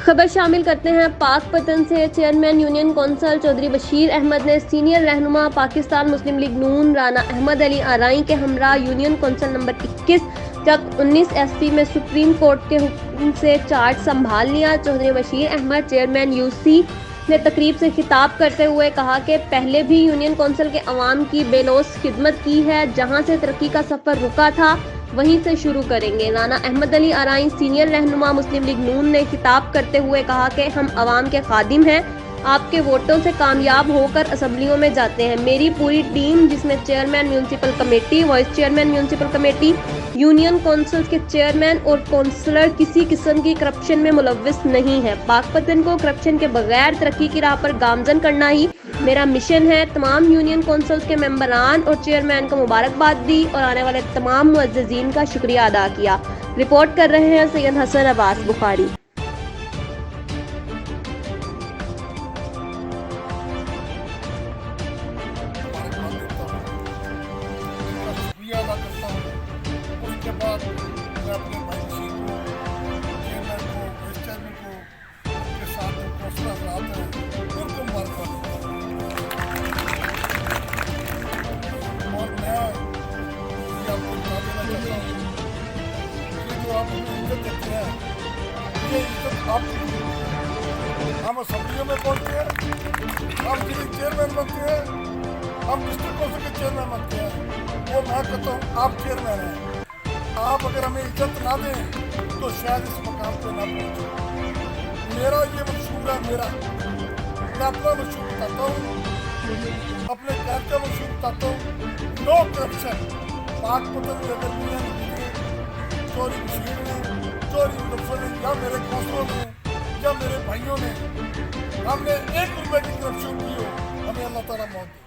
खबर शामिल करते हैं पाक पतन से। Chairman union council Chaudhry Bashir Ahmed ने सीनियर रहनुमा पाकिस्तान मुस्लिम लीग नून राना अहमद अली आरई के हमरा यूनियन कौंसिल नंबर 21 जब 19 SP में सुप्रीम कोर्ट के हुक्म से चार्ज संभाल लिया। चौधरी बशीर अहमद चेयरमैन यूसी ने तकरीब से खिताब करते हुए कहा कि पहले भी यूनियन कौंसिल के अवाम की बेलौस खिदमत की है, जहां से तरक्की का सफ़र रुका था वहीं से शुरू करेंगे। राना अहमद अली आरई सीनियर रहनुमा मुस्लिम लीग नून ने खिताब करते हुए कहा कि हम अवाम के खादिम हैं, आपके वोटों से कामयाब होकर असम्बलियों में जाते हैं। मेरी पूरी टीम जिसमें chairman municipal committee, vice chairman municipal committee, union council के चेयरमैन और कौंसलर किसी किस्म की करप्शन में मुलव्विस नहीं है। पाकपतन को करप्शन के बगैर तरक्की की राह पर गामजन करना ही मेरा मिशन है। तमाम यूनियन कौंसिल के मेंबरान और चेयरमैन को मुबारकबाद दी और आने वाले तमाम मुअज्जिजीन का शुक्रिया अदा किया। रिपोर्ट कर रहे हैं सैयद हसन अब्बास बुखारी। शुक्रिया अदा करता हूँ। उसके बाद मैं अपने भाई बशीर को, चेयरमैन को, वाइस चेयरमैन को, उनके साथ जो कौंसलर हजरात हैं उनको मुबारकबाद देता हूँ। और मैं ये आपको बता देना चाहता हूँ कि जो आप हमें इज्जत देते हैं ये इज्जत आपकी है। हम असम्बलियों में पहुँचते हैं, हम जिले चेयरमैन बनते हैं, हम डिस्ट्रिक्ट कौंसिल के चेयरमैन बनते हैं, वो मैं कहता हूँ आप चेयरमैन हैं। आप अगर हमें इज्जत ना दें तो शायद इस मकाम पे ना पहुँचे। मेरा ये मंशूर है, मैं अपना मंशूर बताता हूँ, अपने घर का मंशूर बताता हूँ। No corruption. पाकपतन में अगर मियां ने, चौधरी बशीर ने, चौधरी मुजफ्फर ने या मेरे कौंसलों ने या मेरे भाइयों ने हमने 1 रुपये की करप्शन की हो, हमें अल्लाह ताला मौत दे।